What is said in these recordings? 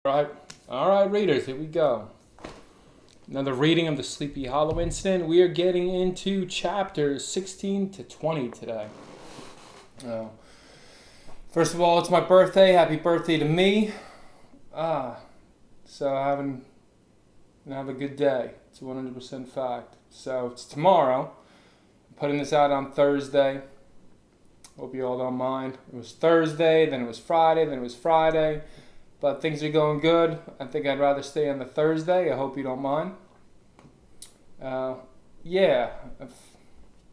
All right, readers, here we go. Another reading of the Sleepy Hollow incident. We are getting into chapters 16 to 20 today. First of all, it's my birthday. Happy birthday to me. So have a good day. It's a 100% fact. So it's tomorrow. I'm putting this out on Thursday. Hope you all don't mind. It was Thursday, then it was Friday, then it was Friday. But things are going good. I think I'd rather stay on the Thursday. I hope you don't mind.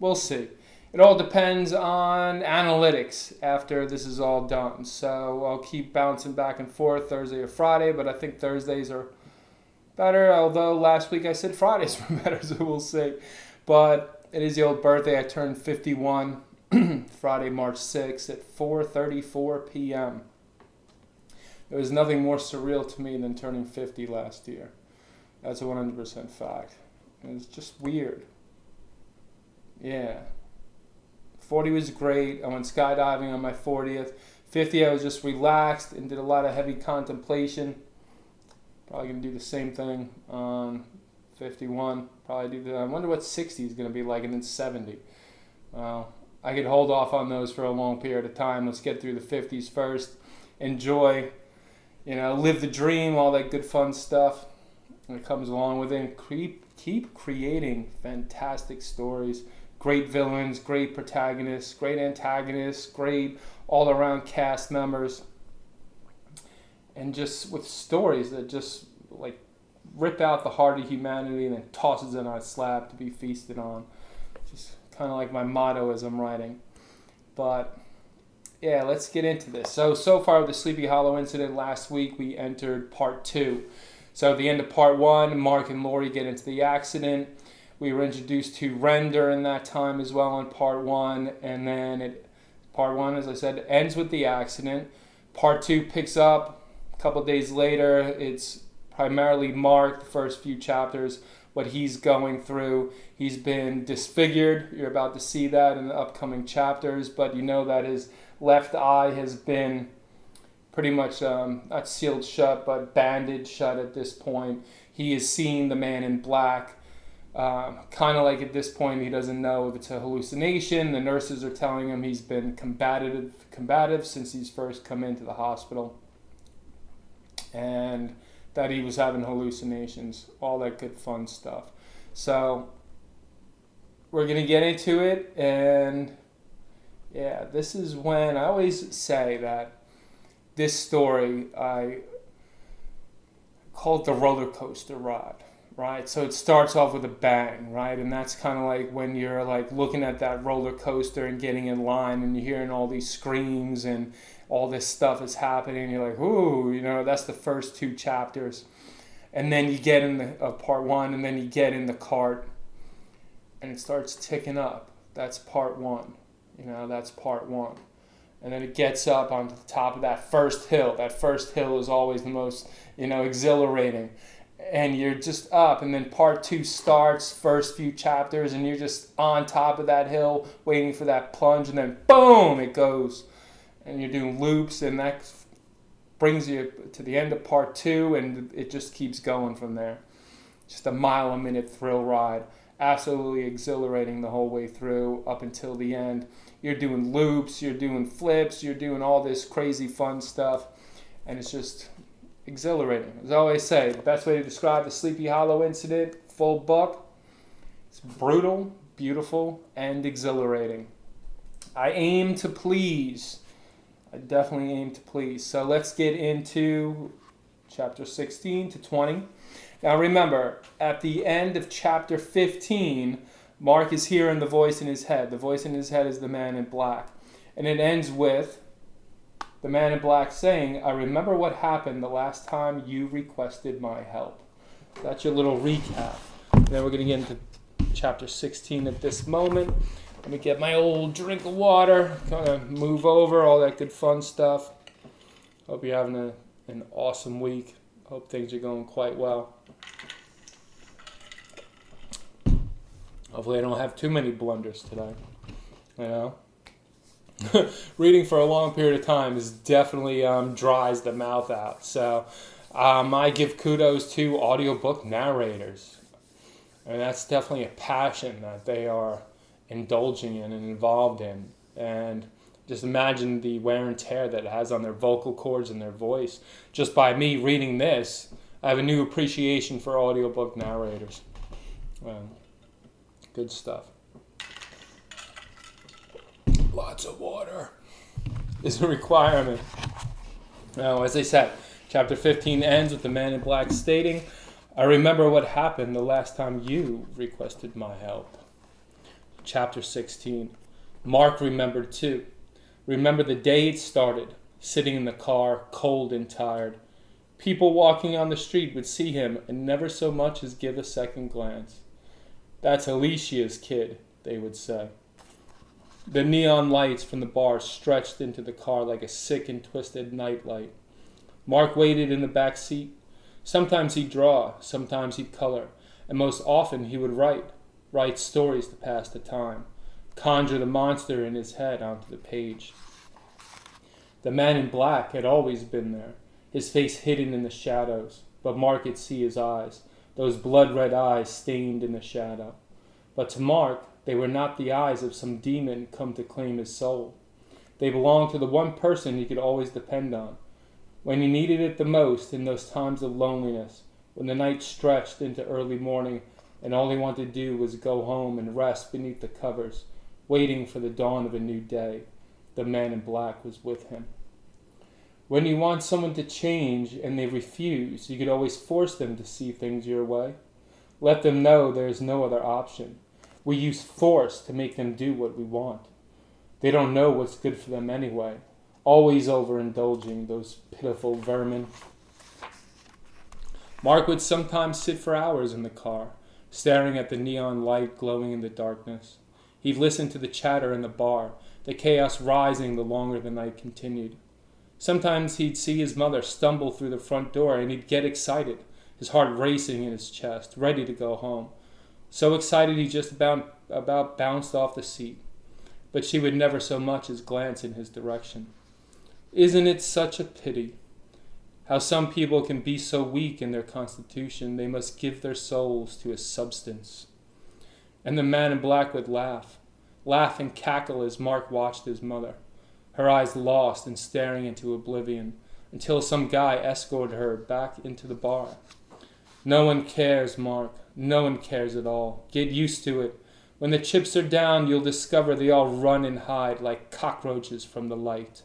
We'll see. It all depends on analytics after this is all done. So I'll keep bouncing back and forth Thursday or Friday, but I think Thursdays are better, although last week I said Fridays were better, so we'll see. But it is the old birthday. I turned 51 Friday, March 6th at 4:34 p.m. There was nothing more surreal to me than turning 50 last year. That's a 100% fact. It's just weird. Yeah. 40 was great. I went skydiving on my 40th. 50, I was just relaxed and did a lot of heavy contemplation. Probably going to do the same thing on 51. I wonder what 60 is going to be like, and then 70. I could hold off on those for a long period of time. Let's get through the 50s first. Enjoy. Live the dream, all that good fun stuff that comes along with it. Keep creating fantastic stories, great villains, great protagonists, great antagonists, great all-around cast members, and just with stories that just like rip out the heart of humanity and then tosses it on a slab to be feasted on. Just kind of like my motto as I'm writing. But yeah, let's get into this. So far with the Sleepy Hollow incident last week, we entered part 2. So at the end of part 1, Mark and Lori get into the accident. We were introduced to Ren during that time as well in part 1. And then part 1, as I said, ends with the accident. Part 2 picks up a couple days later. It's primarily Mark, the first few chapters, what he's going through. He's been disfigured. You're about to see that in the upcoming chapters. But you know that his left eye has been pretty much not sealed shut, but bandaged shut at this point. He is seeing the man in black. Kind of like at this point, he doesn't know if it's a hallucination. The nurses are telling him he's been combative since he's first come into the hospital. And that he was having hallucinations, all that good fun stuff. So we're going to get into it, and yeah, this is when I always say that this story, I call it the roller coaster ride, right? So it starts off with a bang, right? And that's kind of like when you're like looking at that roller coaster and getting in line and you're hearing all these screams and all this stuff is happening. And you're like, ooh, that's the first 2 chapters. And then you get in part 1, and then you get in the cart and it starts ticking up. That's part 1. That's part 1. And then it gets up on the top of that first hill. That first hill is always the most, exhilarating. And you're just up, and then part 2 starts, first few chapters, and you're just on top of that hill waiting for that plunge, and then boom, it goes. And you're doing loops, and that brings you to the end of part 2, and it just keeps going from there. Just a mile-a-minute thrill ride. Absolutely exhilarating the whole way through up until the end. You're doing loops, you're doing flips, you're doing all this crazy fun stuff, and it's just exhilarating. As I always say, the best way to describe the Sleepy Hollow incident, full book, it's brutal, beautiful, and exhilarating. I aim to please. I definitely aim to please. So let's get into chapter 16 to 20. Now remember, at the end of chapter 15, Mark is hearing the voice in his head. The voice in his head is the man in black. And it ends with the man in black saying, I remember what happened the last time you requested my help. That's your little recap. And then we're going to get into chapter 16 at this moment. Let me get my old drink of water, kind of move over, all that good fun stuff. Hope you're having an awesome week. Hope things are going quite well. Hopefully I don't have too many blunders today. Reading for a long period of time is definitely dries the mouth out. So I give kudos to audiobook narrators. And that's definitely a passion that they are indulging in and involved in. And just imagine the wear and tear that it has on their vocal cords and their voice. Just by me reading this, I have a new appreciation for audiobook narrators. Good stuff. Lots of water is a requirement. Now, as I said, chapter 15 ends with the man in black stating, I remember what happened the last time you requested my help. Chapter 16. Mark remembered too. Remember the day it started, sitting in the car, cold and tired. People walking on the street would see him and never so much as give a second glance. That's Alicia's kid, they would say. The neon lights from the bar stretched into the car like a sick and twisted nightlight. Mark waited in the back seat. Sometimes he'd draw, sometimes he'd color, and most often he would write stories to pass the time, conjure the monster in his head onto the page. The man in black had always been there, his face hidden in the shadows, but Mark could see his eyes, those blood-red eyes stained in the shadow. But to Mark, they were not the eyes of some demon come to claim his soul. They belonged to the one person he could always depend on. When he needed it the most, in those times of loneliness, when the night stretched into early morning and all he wanted to do was go home and rest beneath the covers, waiting for the dawn of a new day, the man in black was with him. When you want someone to change and they refuse, you could always force them to see things your way. Let them know there is no other option. We use force to make them do what we want. They don't know what's good for them anyway. Always overindulging, those pitiful vermin. Mark would sometimes sit for hours in the car, staring at the neon light glowing in the darkness. He'd listen to the chatter in the bar, the chaos rising the longer the night continued. Sometimes he'd see his mother stumble through the front door and he'd get excited, his heart racing in his chest, ready to go home. So excited he just about bounced off the seat. But she would never so much as glance in his direction. Isn't it such a pity how some people can be so weak in their constitution they must give their souls to a substance? And the man in black would laugh and cackle as Mark watched his mother, her eyes lost and staring into oblivion, until some guy escorted her back into the bar. No one cares, Mark. No one cares at all. Get used to it. When the chips are down, you'll discover they all run and hide like cockroaches from the light.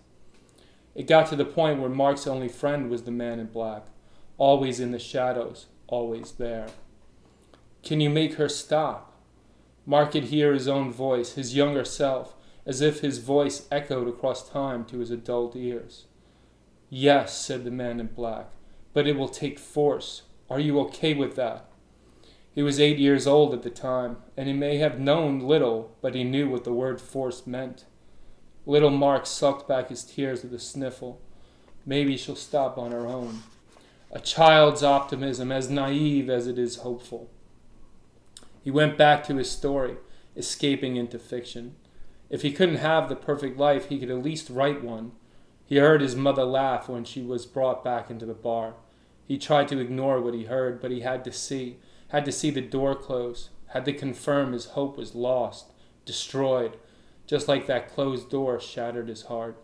It got to the point where Mark's only friend was the man in black, always in the shadows, always there. Can you make her stop? Mark could hear his own voice, his younger self, as if his voice echoed across time to his adult ears. Yes, said the man in black, but it will take force. Are you okay with that? He was 8 years old at the time, and he may have known little, but he knew what the word force meant. Little Mark sucked back his tears with a sniffle. Maybe she'll stop on her own. A child's optimism, as naive as it is hopeful. He went back to his story, escaping into fiction. If he couldn't have the perfect life, he could at least write one. He heard his mother laugh when she was brought back into the bar. He tried to ignore what he heard, but he had to see the door close, had to confirm his hope was lost, destroyed, just like that closed door shattered his heart.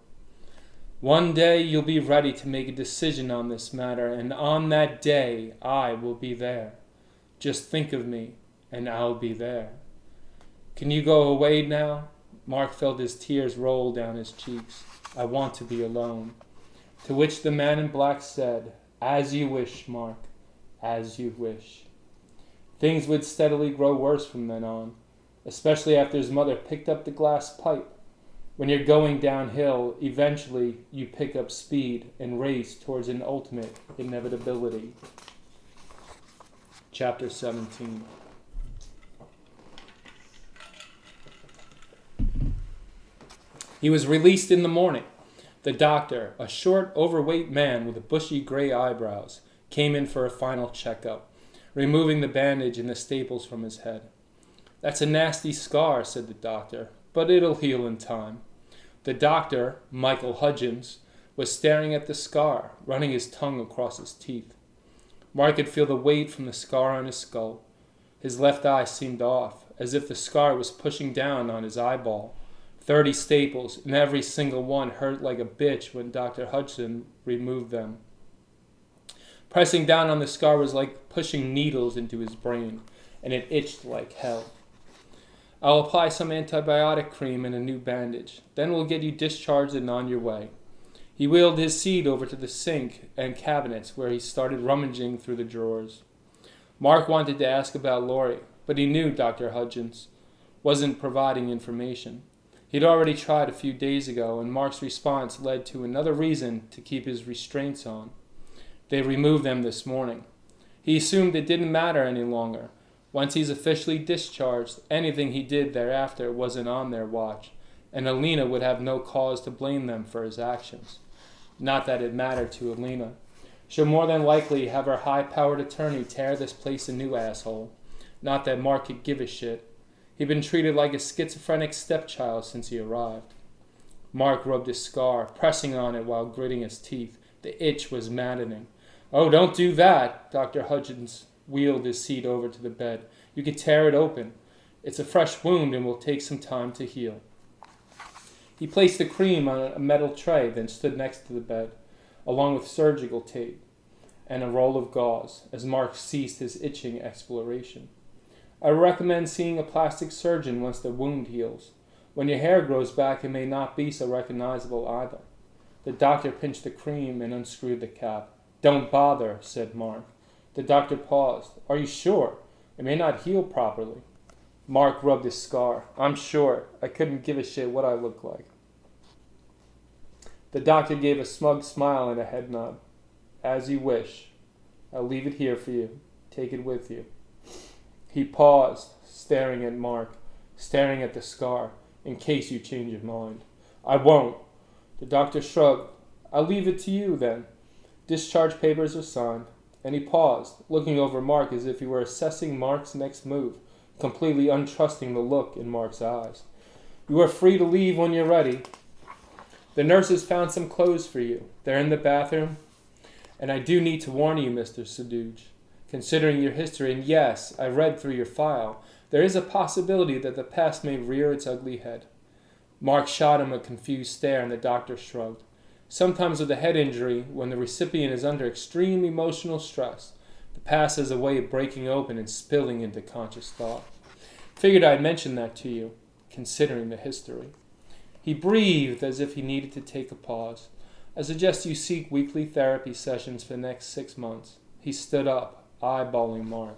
One day you'll be ready to make a decision on this matter, and on that day I will be there. Just think of me, and I'll be there. Can you go away now? Mark felt his tears roll down his cheeks. I want to be alone. To which the man in black said, as you wish, Mark, as you wish. Things would steadily grow worse from then on, especially after his mother picked up the glass pipe. When you're going downhill, eventually you pick up speed and race towards an ultimate inevitability. Chapter 17. He was released in the morning. The doctor, a short, overweight man with bushy gray eyebrows, came in for a final checkup, removing the bandage and the staples from his head. That's a nasty scar, said the doctor, but it'll heal in time. The doctor, Michael Hudgens, was staring at the scar, running his tongue across his teeth. Mark could feel the weight from the scar on his skull. His left eye seemed off, as if the scar was pushing down on his eyeball. 30 staples, and every single one hurt like a bitch when Dr. Hudson removed them. Pressing down on the scar was like pushing needles into his brain, and it itched like hell. I'll apply some antibiotic cream and a new bandage. Then we'll get you discharged and on your way. He wheeled his seat over to the sink and cabinets where he started rummaging through the drawers. Mark wanted to ask about Laurie, but he knew Dr. Hudgens wasn't providing information. He'd already tried a few days ago, and Mark's response led to another reason to keep his restraints on. They removed them this morning. He assumed it didn't matter any longer. Once he's officially discharged, anything he did thereafter wasn't on their watch, and Alina would have no cause to blame them for his actions. Not that it mattered to Alina. She'll more than likely have her high-powered attorney tear this place a new asshole. Not that Mark could give a shit. He'd been treated like a schizophrenic stepchild since he arrived. Mark rubbed his scar, pressing on it while gritting his teeth. The itch was maddening. "Oh, don't do that," Dr. Hudgens wheeled his seat over to the bed. "You could tear it open. It's a fresh wound and will take some time to heal." He placed the cream on a metal tray, then stood next to the bed, along with surgical tape and a roll of gauze, as Mark ceased his itching exploration. "I recommend seeing a plastic surgeon once the wound heals. When your hair grows back, it may not be so recognizable either." The doctor pinched the cream and unscrewed the cap. "Don't bother," said Mark. The doctor paused. "Are you sure? It may not heal properly." Mark rubbed his scar. "I'm sure. I couldn't give a shit what I look like." The doctor gave a smug smile and a head nod. "As you wish. I'll leave it here for you. Take it with you." He paused, staring at Mark, staring at the scar, "In case you change your mind." "I won't." The doctor shrugged. "I'll leave it to you, then. Discharge papers are signed." And he paused, looking over Mark as if he were assessing Mark's next move, completely untrusting the look in Mark's eyes. "You are free to leave when you're ready. The nurses found some clothes for you. They're in the bathroom. And I do need to warn you, Mr. Saduge, considering your history, and yes, I read through your file, there is a possibility that the past may rear its ugly head." Mark shot him a confused stare, and the doctor shrugged. Sometimes with a head injury, when the recipient is under extreme emotional stress, the past has a way of breaking open and spilling into conscious thought. Figured I'd mention that to you, considering the history. He breathed as if he needed to take a pause. "I suggest you seek weekly therapy sessions for the next 6 months." He stood up, eyeballing Mark.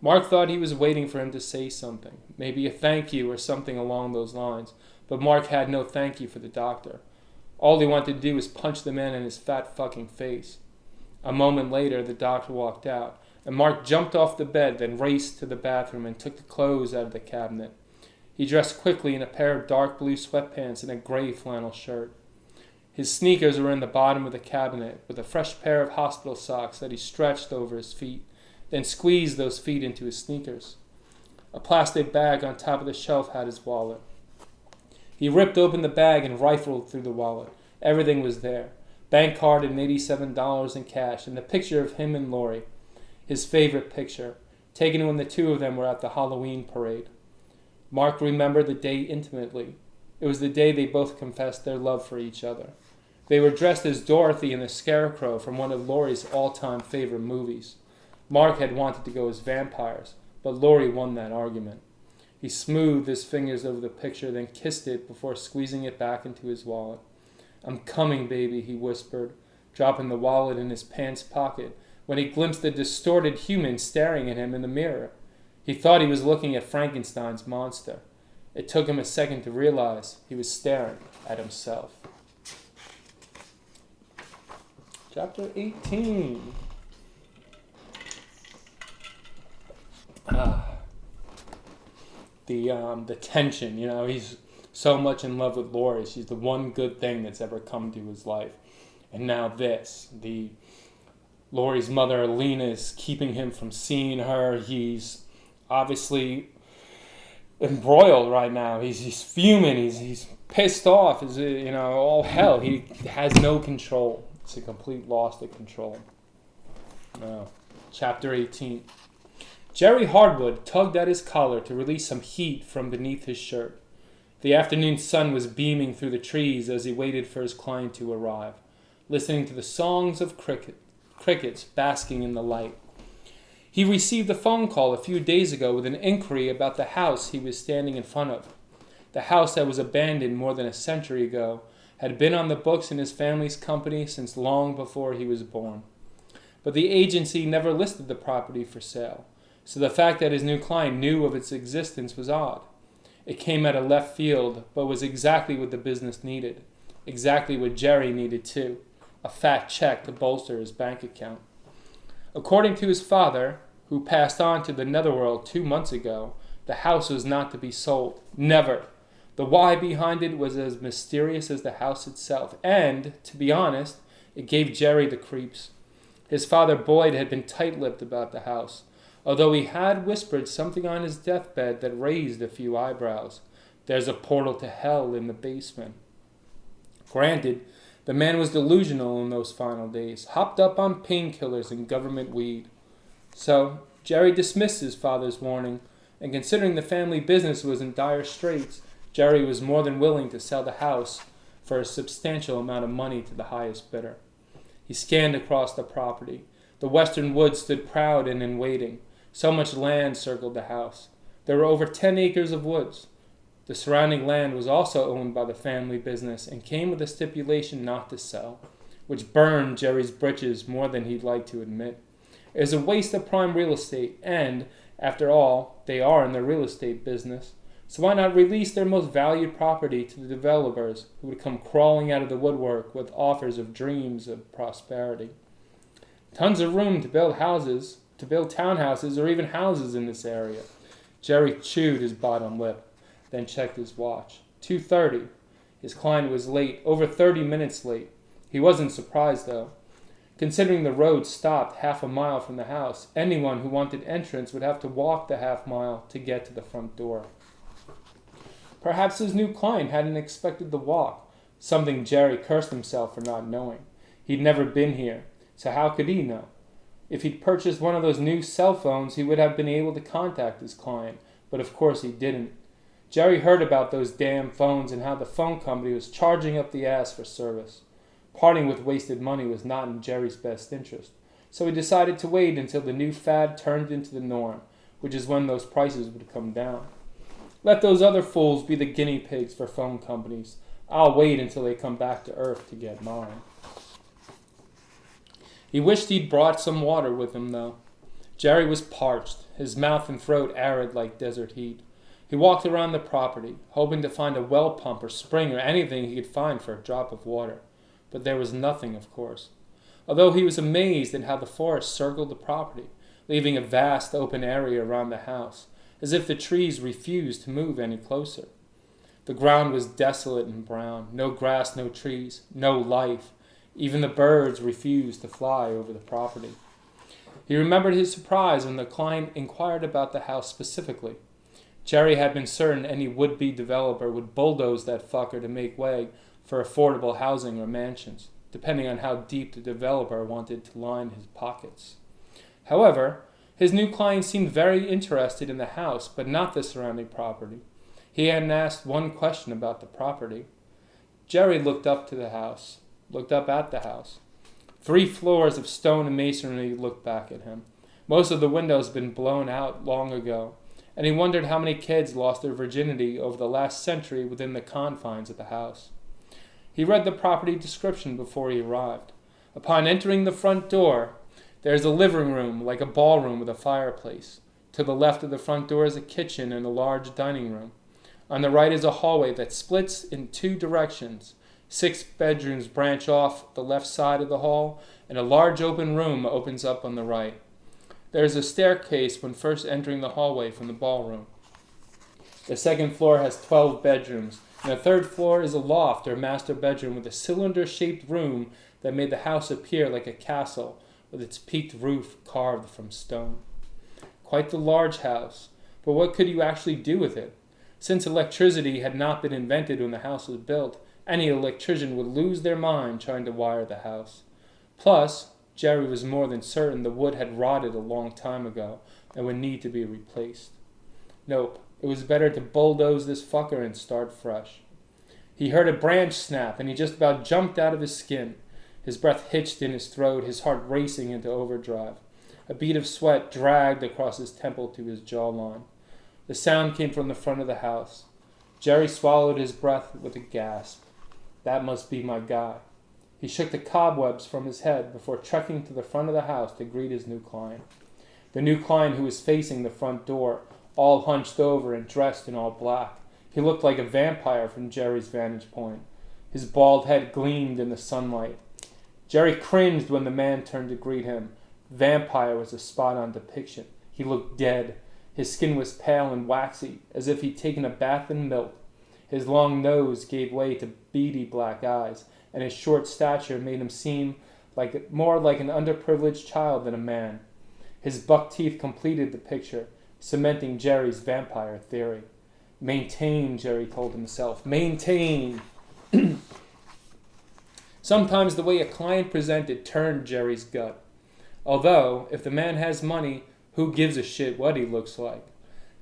Mark thought he was waiting for him to say something, maybe a thank you or something along those lines, but Mark had no thank you for the doctor. All he wanted to do was punch the man in his fat fucking face. A moment later, the doctor walked out, and Mark jumped off the bed, then raced to the bathroom and took the clothes out of the cabinet. He dressed quickly in a pair of dark blue sweatpants and a gray flannel shirt. His sneakers were in the bottom of the cabinet, with a fresh pair of hospital socks that he stretched over his feet, then squeezed those feet into his sneakers. A plastic bag on top of the shelf had his wallet. He ripped open the bag and rifled through the wallet. Everything was there. Bank card and $87 in cash, and the picture of him and Laurie. His favorite picture, taken when the two of them were at the Halloween parade. Mark remembered the day intimately. It was the day they both confessed their love for each other. They were dressed as Dorothy and the Scarecrow from one of Laurie's all-time favorite movies. Mark had wanted to go as vampires, but Laurie won that argument. He smoothed his fingers over the picture, then kissed it before squeezing it back into his wallet. "I'm coming, baby," he whispered, dropping the wallet in his pants pocket when he glimpsed the distorted human staring at him in the mirror. He thought he was looking at Frankenstein's monster. It took him a second to realize he was staring at himself. Chapter 18. The tension, he's so much in love with Laurie. She's the one good thing that's ever come to his life. And now this, Laurie's mother, Alina, is keeping him from seeing her. He's obviously embroiled right now. He's fuming. He's pissed off. All hell. He has no control. It's a complete loss of control. Oh. Chapter 18. Jerry Hardwood tugged at his collar to release some heat from beneath his shirt. The afternoon sun was beaming through the trees as he waited for his client to arrive, listening to the songs of crickets basking in the light. He received a phone call a few days ago with an inquiry about the house he was standing in front of. The house that was abandoned more than a century ago had been on the books in his family's company since long before he was born. But the agency never listed the property for sale, so the fact that his new client knew of its existence was odd. It came out of left field, but was exactly what the business needed. Exactly what Jerry needed too. A fat check to bolster his bank account. According to his father, who passed on to the netherworld 2 months ago, the house was not to be sold. Never. The why behind it was as mysterious as the house itself, and, to be honest, it gave Jerry the creeps. His father Boyd had been tight-lipped about the house, although he had whispered something on his deathbed that raised a few eyebrows. There's a portal to hell in the basement. Granted, the man was delusional in those final days, hopped up on painkillers and government weed. So, Jerry dismissed his father's warning, and considering the family business was in dire straits, Jerry was more than willing to sell the house for a substantial amount of money to the highest bidder. He scanned across the property. The western woods stood proud and in waiting. So much land circled the house. There were over 10 acres of woods. The surrounding land was also owned by the family business and came with a stipulation not to sell, which burned Jerry's britches more than he'd like to admit. It was a waste of prime real estate, and, after all, they are in the real estate business. So why not release their most valued property to the developers who would come crawling out of the woodwork with offers of dreams of prosperity? Tons of room to build houses, to build townhouses or even houses in this area. Jerry chewed his bottom lip, then checked his watch. 2:30. His client was late, over 30 minutes late. He wasn't surprised, though. Considering the road stopped half a mile from the house, anyone who wanted entrance would have to walk the half mile to get to the front door. Perhaps his new client hadn't expected the walk, something Jerry cursed himself for not knowing. He'd never been here, so how could he know? If he'd purchased one of those new cell phones, he would have been able to contact his client, but of course he didn't. Jerry heard about those damn phones and how the phone company was charging up the ass for service. Parting with wasted money was not in Jerry's best interest, so he decided to wait until the new fad turned into the norm, which is when those prices would come down. Let those other fools be the guinea pigs for phone companies. I'll wait until they come back to earth to get mine. He wished he'd brought some water with him, though. Jerry was parched, his mouth and throat arid like desert heat. He walked around the property, hoping to find a well pump or spring or anything he could find for a drop of water. But there was nothing, of course. Although he was amazed at how the forest circled the property, leaving a vast open area around the house, as if the trees refused to move any closer. The ground was desolate and brown, no grass, no trees, no life. Even the birds refused to fly over the property. He remembered his surprise when the client inquired about the house specifically. Jerry had been certain any would-be developer would bulldoze that fucker to make way for affordable housing or mansions, depending on how deep the developer wanted to line his pockets. However, his new client seemed very interested in the house, but not the surrounding property. He hadn't asked one question about the property. Jerry looked up at the house. 3 floors of stone and masonry looked back at him. Most of the windows had been blown out long ago, and he wondered how many kids lost their virginity over the last century within the confines of the house. He read the property description before he arrived. Upon entering the front door, there is a living room like a ballroom with a fireplace. To the left of the front door is a kitchen and a large dining room. On the right is a hallway that splits in 2 directions. 6 bedrooms branch off the left side of the hall, and a large open room opens up on the right. There is a staircase when first entering the hallway from the ballroom. The second floor has 12 bedrooms, and the third floor is a loft or master bedroom with a cylinder-shaped room that made the house appear like a castle, with its peaked roof carved from stone. Quite the large house, but what could you actually do with it? Since electricity had not been invented when the house was built, any electrician would lose their mind trying to wire the house. Plus, Jerry was more than certain the wood had rotted a long time ago and would need to be replaced. Nope, it was better to bulldoze this fucker and start fresh. He heard a branch snap, and he just about jumped out of his skin. His breath hitched in his throat, his heart racing into overdrive. A bead of sweat dragged across his temple to his jawline. The sound came from the front of the house. Jerry swallowed his breath with a gasp. That must be my guy. He shook the cobwebs from his head before trekking to the front of the house to greet his new client. The new client who was facing the front door, all hunched over and dressed in all black. He looked like a vampire from Jerry's vantage point. His bald head gleamed in the sunlight. Jerry cringed when the man turned to greet him. Vampire was a spot-on depiction. He looked dead. His skin was pale and waxy, as if he'd taken a bath in milk. His long nose gave way to beady black eyes, and his short stature made him seem more like an underprivileged child than a man. His buck teeth completed the picture, cementing Jerry's vampire theory. Maintain, Jerry told himself. Maintain. Sometimes the way a client presented turned Jerry's gut. Although, if the man has money, who gives a shit what he looks like?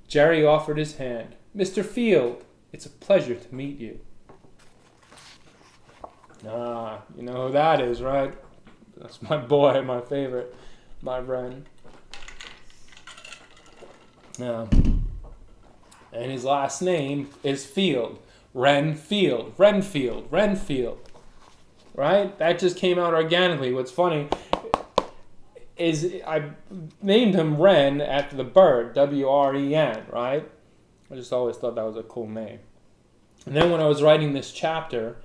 Jerry offered his hand. Mr. Field, it's a pleasure to meet you. Ah, you know who that is, right? That's my boy, my favorite, my Ren. Yeah. And his last name is Field. Renfield. Right? That just came out organically. What's funny is I named him Wren after the bird, W-R-E-N, right? I just always thought that was a cool name. And then when I was writing this chapter,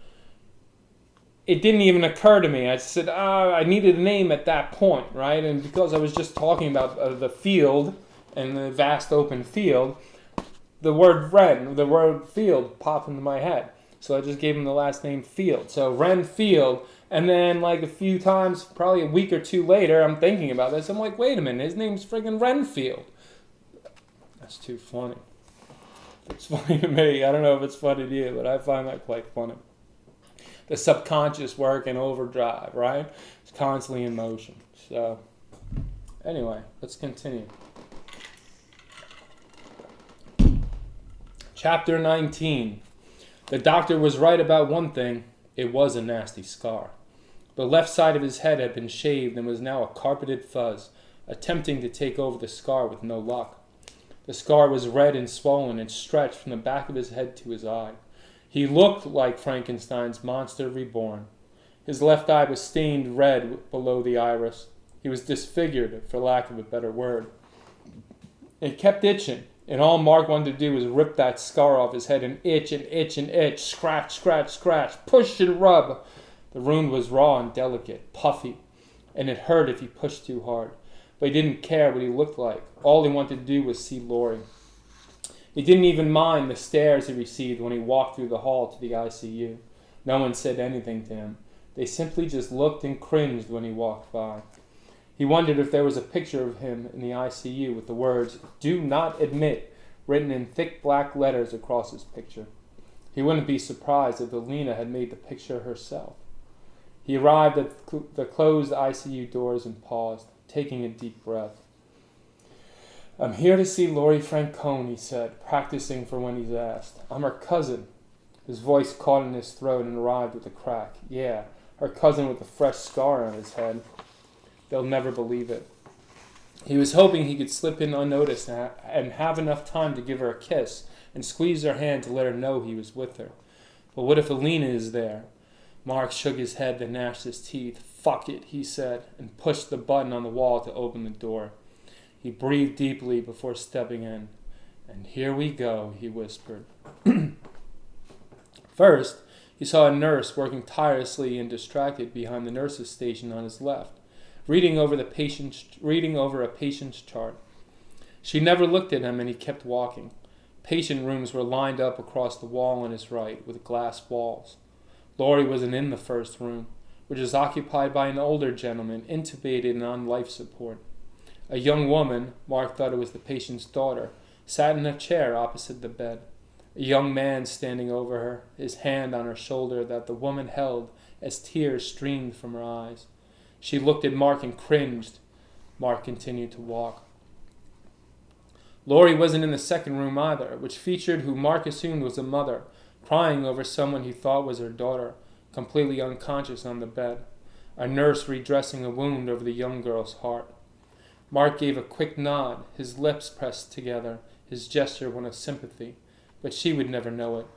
it didn't even occur to me. I said, I needed a name at that point, right? And because I was just talking about the field and the vast open field, the word Wren, the word field popped into my head. So I just gave him the last name Field. So Wren Field. And then like a few times, probably a week or two later, I'm thinking about this. I'm like, wait a minute, his name's friggin' Renfield. That's too funny. It's funny to me. I don't know if it's funny to you, but I find that quite funny. The subconscious work in overdrive, right? It's constantly in motion. So, anyway, let's continue. Chapter 19. The doctor was right about one thing. It was a nasty scar. The left side of his head had been shaved and was now a carpeted fuzz, attempting to take over the scar with no luck. The scar was red and swollen and stretched from the back of his head to his eye. He looked like Frankenstein's monster reborn. His left eye was stained red below the iris. He was disfigured, for lack of a better word. It kept itching, and all Mark wanted to do was rip that scar off his head and itch and itch and itch, scratch, scratch, scratch, push and rub. The wound was raw and delicate, puffy, and it hurt if he pushed too hard. But he didn't care what he looked like. All he wanted to do was see Laurie. He didn't even mind the stares he received when he walked through the hall to the ICU. No one said anything to him. They simply just looked and cringed when he walked by. He wondered if there was a picture of him in the ICU with the words, "Do not admit," written in thick black letters across his picture. He wouldn't be surprised if Alina had made the picture herself. He arrived at the closed ICU doors and paused, taking a deep breath. "I'm here to see Laurie Francone," he said, practicing for when he's asked. "I'm her cousin." His voice caught in his throat and arrived with a crack. Yeah, her cousin with a fresh scar on his head. They'll never believe it. He was hoping he could slip in unnoticed and have enough time to give her a kiss and squeeze her hand to let her know he was with her. But what if Alina is there? Mark shook his head, then gnashed his teeth. "Fuck it," he said, and pushed the button on the wall to open the door. He breathed deeply before stepping in. "And here we go," he whispered. First, he saw a nurse working tirelessly and distracted behind the nurse's station on his left, reading over a patient's chart. She never looked at him, and he kept walking. Patient rooms were lined up across the wall on his right, with glass walls. Laurie wasn't in the first room, which was occupied by an older gentleman, intubated and on life support. A young woman, Mark thought it was the patient's daughter, sat in a chair opposite the bed. A young man standing over her, his hand on her shoulder that the woman held as tears streamed from her eyes. She looked at Mark and cringed. Mark continued to walk. Laurie wasn't in the second room either, which featured who Mark assumed was a mother, crying over someone he thought was her daughter, completely unconscious on the bed. A nurse redressing a wound over the young girl's heart. Mark gave a quick nod, his lips pressed together, his gesture one of sympathy, but she would never know it.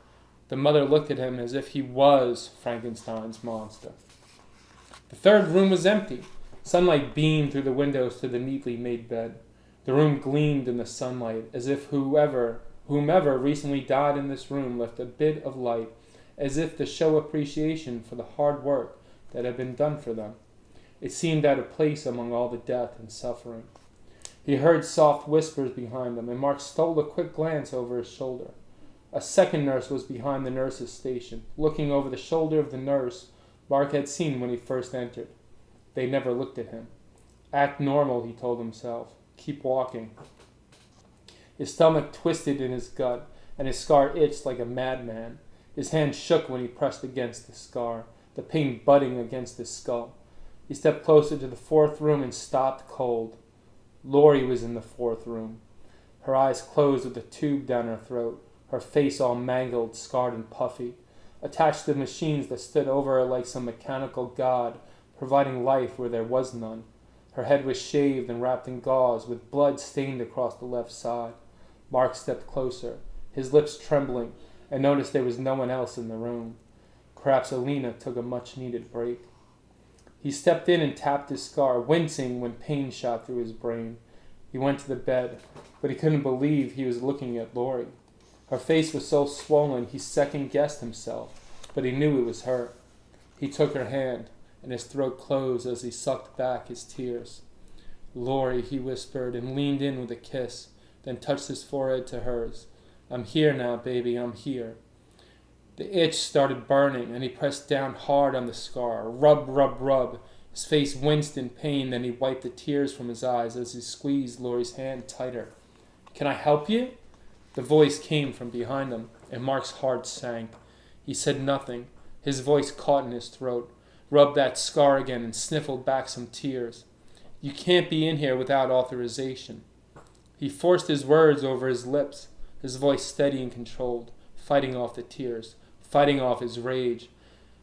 The mother looked at him as if he was Frankenstein's monster. The third room was empty. Sunlight beamed through the windows to the neatly made bed. The room gleamed in the sunlight, as if whomever recently died in this room left a bit of light, as if to show appreciation for the hard work that had been done for them. It seemed out of place among all the death and suffering. He heard soft whispers behind them, and Mark stole a quick glance over his shoulder. A second nurse was behind the nurse's station, looking over the shoulder of the nurse Mark had seen when he first entered. They never looked at him. Act normal, he told himself. Keep walking. His stomach twisted in his gut, and his scar itched like a madman. His hand shook when he pressed against the scar, the pain budding against his skull. He stepped closer to the fourth room and stopped cold. Laurie was in the fourth room. Her eyes closed with a tube down her throat, her face all mangled, scarred, and puffy, attached to machines that stood over her like some mechanical god, providing life where there was none. Her head was shaved and wrapped in gauze, with blood stained across the left side. Mark stepped closer, his lips trembling, and noticed there was no one else in the room. Perhaps Alina took a much-needed break. He stepped in and tapped his scar, wincing when pain shot through his brain. He went to the bed, but he couldn't believe he was looking at Laurie. Her face was so swollen he second-guessed himself, but he knew it was her. He took her hand, and his throat closed as he sucked back his tears. "Laurie," he whispered, and leaned in with a kiss, then touched his forehead to hers. "I'm here now, baby, I'm here." The itch started burning, and he pressed down hard on the scar. Rub, rub, rub. His face winced in pain, then he wiped the tears from his eyes as he squeezed Laurie's hand tighter. "Can I help you?" The voice came from behind him, and Mark's heart sank. He said nothing. His voice caught in his throat, rubbed that scar again, and sniffled back some tears. "You can't be in here without authorization." He forced his words over his lips, his voice steady and controlled, fighting off the tears, fighting off his rage.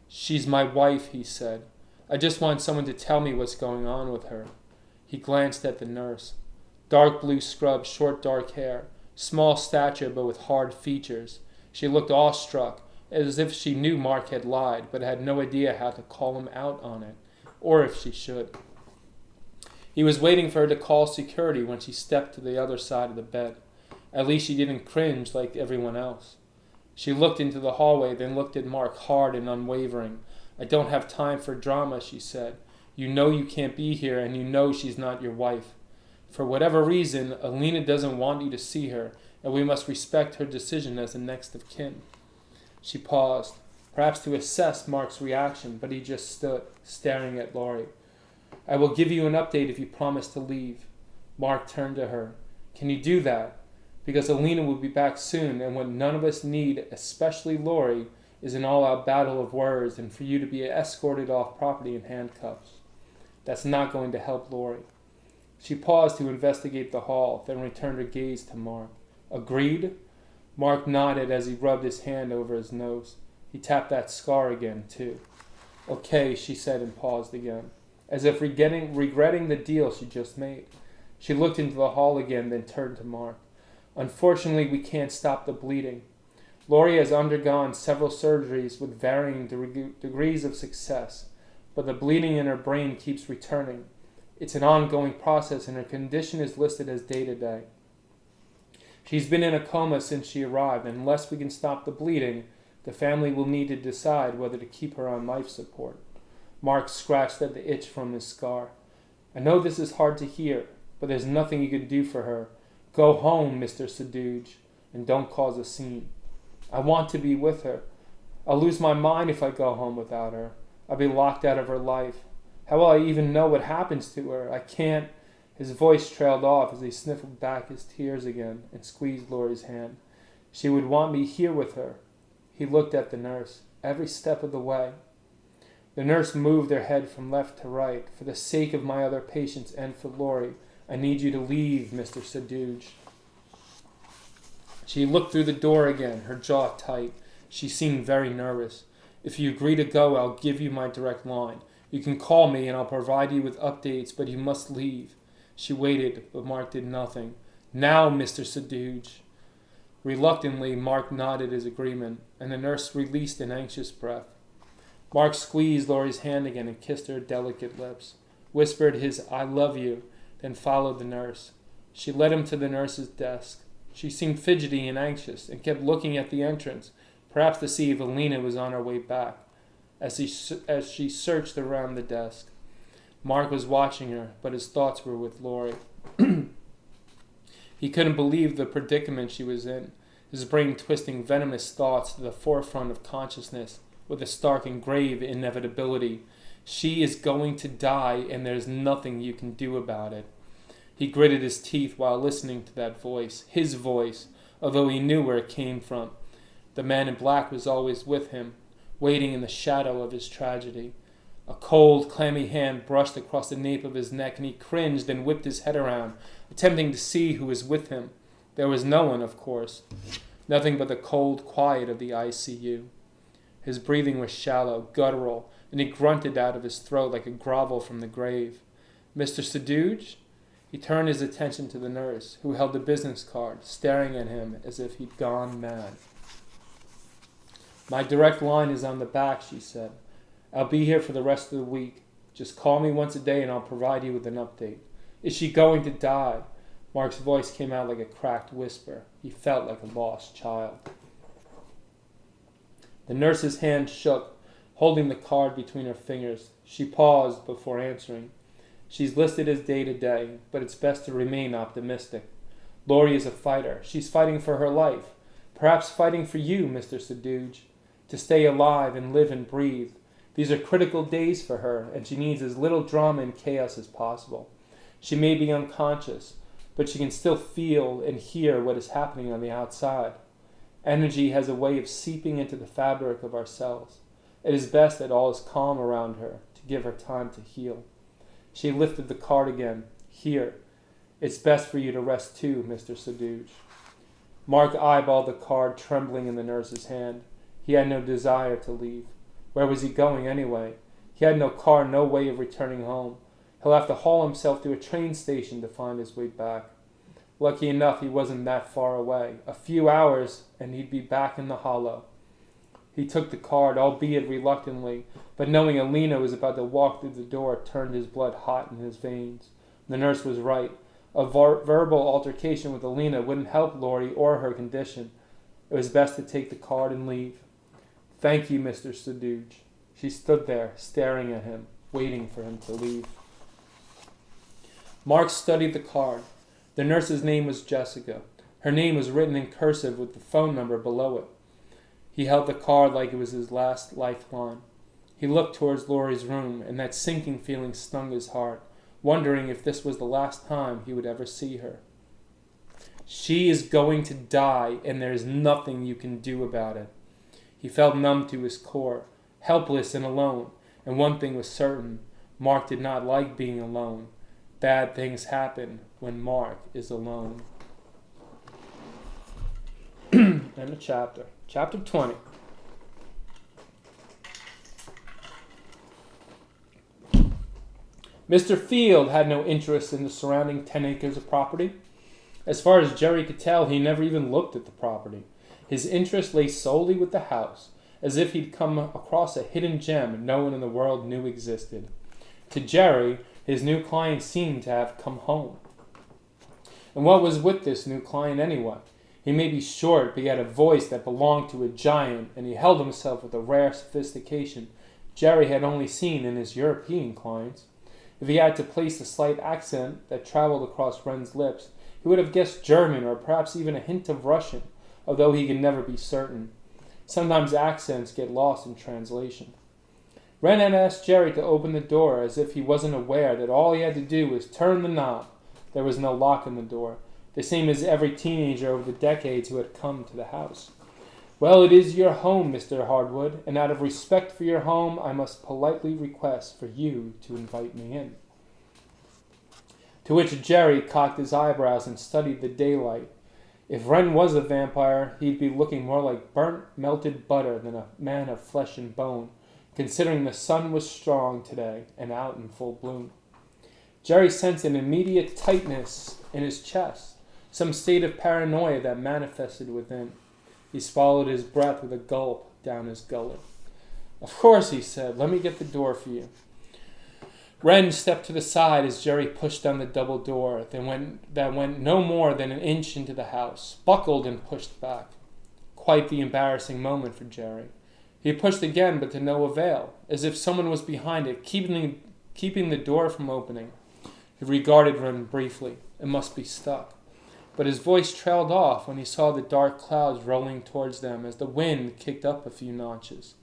"She's my wife," he said. "I just want someone to tell me what's going on with her." He glanced at the nurse. Dark blue scrub, short dark hair, small stature but with hard features. She looked awestruck, as if she knew Mark had lied, but had no idea how to call him out on it, or if she should. He was waiting for her to call security when she stepped to the other side of the bed. At least she didn't cringe like everyone else. She looked into the hallway, then looked at Mark hard and unwavering. "I don't have time for drama," she said. "You know you can't be here, and you know she's not your wife. For whatever reason, Alina doesn't want you to see her, and we must respect her decision as the next of kin." She paused, perhaps to assess Mark's reaction, but he just stood, staring at Laurie. "I will give you an update if you promise to leave." Mark turned to her. "Can you do that? Because Alina will be back soon, and what none of us need, especially Laurie, is an all-out battle of words and for you to be escorted off property in handcuffs. That's not going to help Laurie." She paused to investigate the hall, then returned her gaze to Mark. "Agreed?" Mark nodded as he rubbed his hand over his nose. He tapped that scar again, too. "Okay," she said and paused again, as if regretting the deal she just made. She looked into the hall again, then turned to Mark. "Unfortunately, we can't stop the bleeding. Laurie has undergone several surgeries with varying degrees of success, but the bleeding in her brain keeps returning. It's an ongoing process, and her condition is listed as day-to-day. She's been in a coma since she arrived, and unless we can stop the bleeding, the family will need to decide whether to keep her on life support." Mark scratched at the itch from his scar. "I know this is hard to hear, but there's nothing you can do for her. Go home, Mr. Saduge, and don't cause a scene." "I want to be with her. I'll lose my mind if I go home without her. I'll be locked out of her life. How will I even know what happens to her? I can't." His voice trailed off as he sniffled back his tears again and squeezed Laurie's hand. "She would want me here with her." He looked at the nurse. "Every step of the way." The nurse moved her head from left to right. For the sake of my other patients and for Laurie, I need you to leave, Mr. Saduge. She looked through the door again, her jaw tight. She seemed very nervous. If you agree to go, I'll give you my direct line. You can call me and I'll provide you with updates, but you must leave. She waited, but Mark did nothing. Now, Mr. Saduge. Reluctantly, Mark nodded his agreement, and the nurse released an anxious breath. Mark squeezed Laurie's hand again and kissed her delicate lips, whispered his "I love you," then followed the nurse. She led him to the nurse's desk. She seemed fidgety and anxious, and kept looking at the entrance, perhaps to see if Alina was on her way back, as she searched around the desk. Mark was watching her, but his thoughts were with Laurie. He couldn't believe the predicament she was in, his brain twisting venomous thoughts to the forefront of consciousness with a stark and grave inevitability. She is going to die, and there's nothing you can do about it. He gritted his teeth while listening to that voice, his voice, although he knew where it came from. The man in black was always with him, waiting in the shadow of his tragedy. A cold, clammy hand brushed across the nape of his neck, and he cringed and whipped his head around, attempting to see who was with him. There was no one, of course. Nothing but the cold quiet of the ICU. His breathing was shallow, guttural, and he grunted out of his throat like a grovel from the grave. "Mr. Saduge?" He turned his attention to the nurse, who held the business card, staring at him as if he'd gone mad. "My direct line is on the back," she said. "I'll be here for the rest of the week. Just call me once a day and I'll provide you with an update." "Is she going to die?" Mark's voice came out like a cracked whisper. He felt like a lost child. The nurse's hand shook, holding the card between her fingers. She paused before answering. "She's listed as day-to-day, but it's best to remain optimistic. Laurie is a fighter. She's fighting for her life. Perhaps fighting for you, Mr. Saduge. To stay alive and live and breathe. These are critical days for her, and she needs as little drama and chaos as possible. She may be unconscious, but she can still feel and hear what is happening on the outside. Energy has a way of seeping into the fabric of our cells. It is best that all is calm around her, to give her time to heal." She lifted the card again. "Here. It's best for you to rest too, Mr. Saduge." Mark eyeballed the card trembling in the nurse's hand. He had no desire to leave. Where was he going anyway? He had no car, no way of returning home. He'll have to haul himself to a train station to find his way back. Lucky enough, he wasn't that far away. A few hours, and he'd be back in the hollow. He took the card, albeit reluctantly, but knowing Alina was about to walk through the door turned his blood hot in his veins. The nurse was right. A verbal altercation with Alina wouldn't help Laurie or her condition. It was best to take the card and leave. "Thank you, Mr. Saduge." She stood there, staring at him, waiting for him to leave. Mark studied the card. The nurse's name was Jessica. Her name was written in cursive with the phone number below it. He held the card like it was his last lifeline. He looked towards Laurie's room, and that sinking feeling stung his heart, wondering if this was the last time he would ever see her. She is going to die, and there is nothing you can do about it. He felt numb to his core, helpless and alone, and one thing was certain: Mark did not like being alone. Bad things happen when Mark is alone. End of chapter. Chapter 20. Mr. Field had no interest in the surrounding 10 acres of property. As far as Jerry could tell, he never even looked at the property. His interest lay solely with the house, as if he'd come across a hidden gem no one in the world knew existed. To Jerry, his new client seemed to have come home. And what was with this new client anyway? He may be short, but he had a voice that belonged to a giant, and he held himself with a rare sophistication Jerry had only seen in his European clients. If he had to place the slight accent that traveled across Wren's lips, he would have guessed German or perhaps even a hint of Russian, although he could never be certain. Sometimes accents get lost in translation. Wren had asked Jerry to open the door as if he wasn't aware that all he had to do was turn the knob. There was no lock on the door, the same as every teenager over the decades who had come to the house. Well, it is your home, Mr. Hardwood, and out of respect for your home, I must politely request for you to invite me in. To which Jerry cocked his eyebrows and studied the daylight. If Wren was a vampire, he'd be looking more like burnt, melted butter than a man of flesh and bone, considering the sun was strong today and out in full bloom. Jerry sensed an immediate tightness in his chest, some state of paranoia that manifested within. He swallowed his breath with a gulp down his gullet. Of course, he said. Let me get the door for you. Wren stepped to the side as Jerry pushed down the double door that went no more than an inch into the house, buckled and pushed back. Quite the embarrassing moment for Jerry. He pushed again, but to no avail, as if someone was behind it, keeping the door from opening. He regarded Wren briefly. It must be stuck. But his voice trailed off when he saw the dark clouds rolling towards them as the wind kicked up a few notches.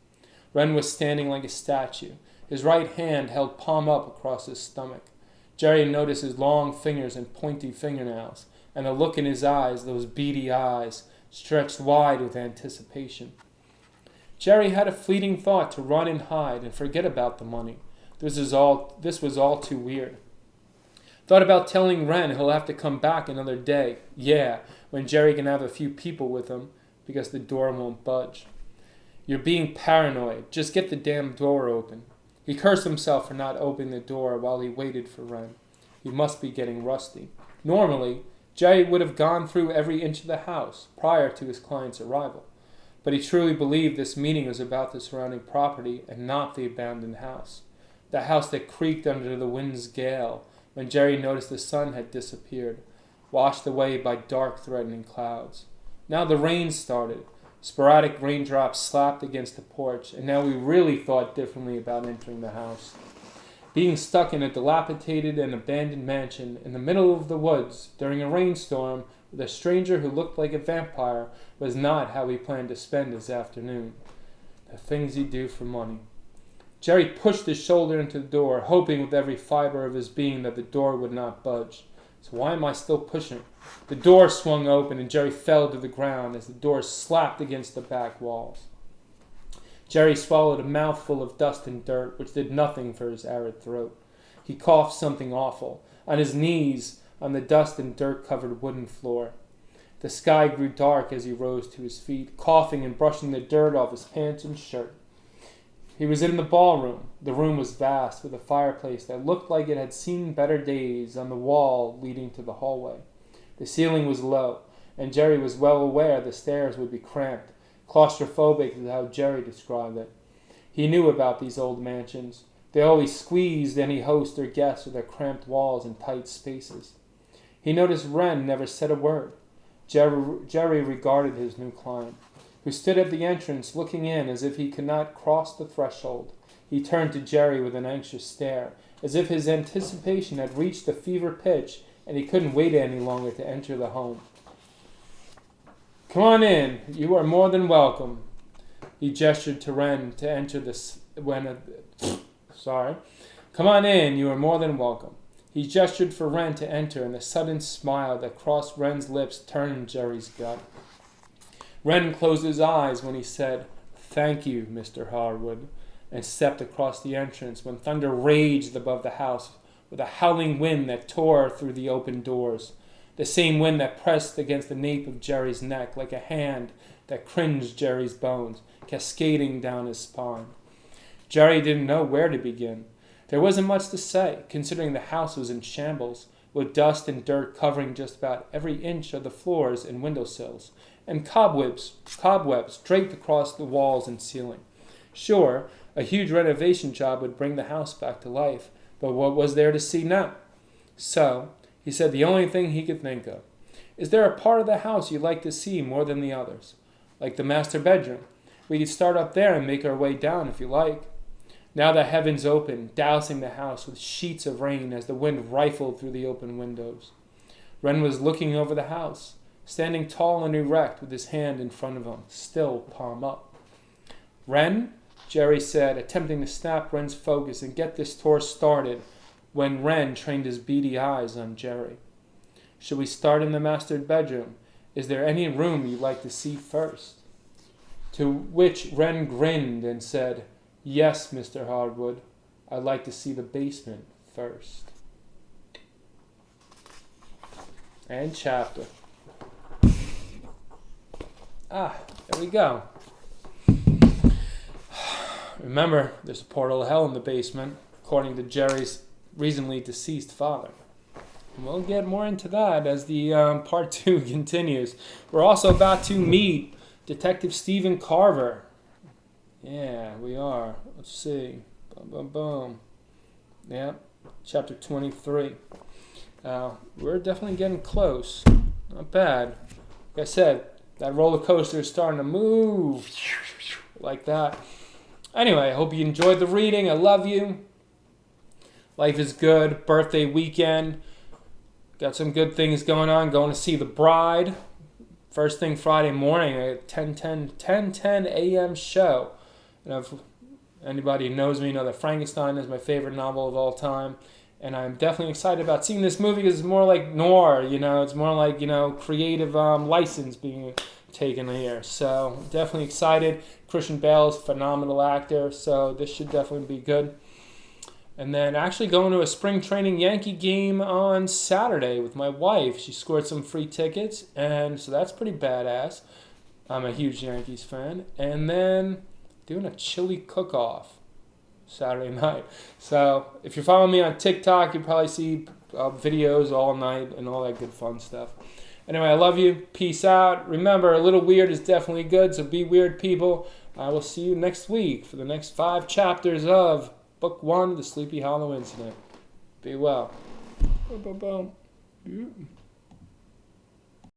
Wren was standing like a statue, his right hand held palm up across his stomach. Jerry noticed his long fingers and pointy fingernails, and the look in his eyes, those beady eyes, stretched wide with anticipation. Jerry had a fleeting thought to run and hide and forget about the money. This was all too weird. Thought about telling Wren he'll have to come back another day. Yeah, when Jerry can have a few people with him, because the door won't budge. You're being paranoid. Just get the damn door open. He cursed himself for not opening the door while he waited for Wren. He must be getting rusty. Normally, Jerry would have gone through every inch of the house prior to his client's arrival. But he truly believed this meeting was about the surrounding property and not the abandoned house. The house that creaked under the wind's gale when Jerry noticed the sun had disappeared, washed away by dark, threatening clouds. Now the rain started. Sporadic raindrops slapped against the porch, and now we really thought differently about entering the house. Being stuck in a dilapidated and abandoned mansion in the middle of the woods during a rainstorm with a stranger who looked like a vampire was not how he planned to spend his afternoon. The things he'd do for money. Jerry pushed his shoulder into the door, hoping with every fiber of his being that the door would not budge. So why am I still pushing? The door swung open and Jerry fell to the ground as the door slapped against the back walls. Jerry swallowed a mouthful of dust and dirt, which did nothing for his arid throat. He coughed something awful, on his knees on the dust and dirt-covered wooden floor. The sky grew dark as he rose to his feet, coughing and brushing the dirt off his pants and shirt. He was in the ballroom. The room was vast, with a fireplace that looked like it had seen better days on the wall leading to the hallway. The ceiling was low, and Jerry was well aware the stairs would be cramped. Claustrophobic is how Jerry described it. He knew about these old mansions. They always squeezed any host or guest with their cramped walls and tight spaces. He noticed Wren never said a word. Jerry regarded his new client, who stood at the entrance looking in as if he could not cross the threshold. He turned to Jerry with an anxious stare, as if his anticipation had reached a fever pitch and he couldn't wait any longer to enter the home. Come on in. You are more than welcome. He gestured to Wren to enter Come on in. You are more than welcome. He gestured for Wren to enter, and the sudden smile that crossed Wren's lips turned Jerry's gut. Wren closed his eyes when he said, "Thank you, Mr. Hardwood," and stepped across the entrance when thunder raged above the house with a howling wind that tore through the open doors, the same wind that pressed against the nape of Jerry's neck like a hand that cringed Jerry's bones, cascading down his spine. Jerry didn't know where to begin. There wasn't much to say, considering the house was in shambles, with dust and dirt covering just about every inch of the floors and windowsills, and cobwebs draped across the walls and ceiling. Sure, a huge renovation job would bring the house back to life, but what was there to see now? So, he said the only thing he could think of. Is there a part of the house you'd like to see more than the others? Like the master bedroom. We could start up there and make our way down if you like. Now the heavens opened, dousing the house with sheets of rain as the wind rifled through the open windows. Wren was looking over the house, standing tall and erect with his hand in front of him, still palm up. "Wren?" Jerry said, attempting to snap Wren's focus and get this tour started when Wren trained his beady eyes on Jerry. "Should we start in the master bedroom? Is there any room you'd like to see first?" To which Wren grinned and said, "Yes, Mr. Hardwood, I'd like to see the basement first." And chapter. There we go. Remember, there's a portal to hell in the basement, according to Jerry's recently deceased father. And we'll get more into that as the part 2 continues. We're also about to meet Detective Stephen Carver. Yeah, we are. Let's see. Boom, boom, boom. Yeah, chapter 23. We're definitely getting close. Not bad. Like I said, that roller coaster is starting to move like that. Anyway, I hope you enjoyed the reading. I love you. Life is good. Birthday weekend. Got some good things going on. Going to see The Bride. First thing Friday morning at 10:10 a.m. show. And if anybody who knows me know that Frankenstein is my favorite novel of all time. And I'm definitely excited about seeing this movie because it's more like noir, It's more like, creative license being taken here. So definitely excited. Christian Bale is a phenomenal actor, so this should definitely be good. And then actually going to a spring training Yankee game on Saturday with my wife. She scored some free tickets, and so that's pretty badass. I'm a huge Yankees fan. And then doing a chili cook-off Saturday night. So if you're following me on TikTok, you probably see videos all night and all that good fun stuff. Anyway, I love you. Peace out. Remember, a little weird is definitely good, so be weird, people. I will see you next week for the next 5 chapters of Book 1, The Sleepy Hollow Incident. Be well. Boom, boom, boom.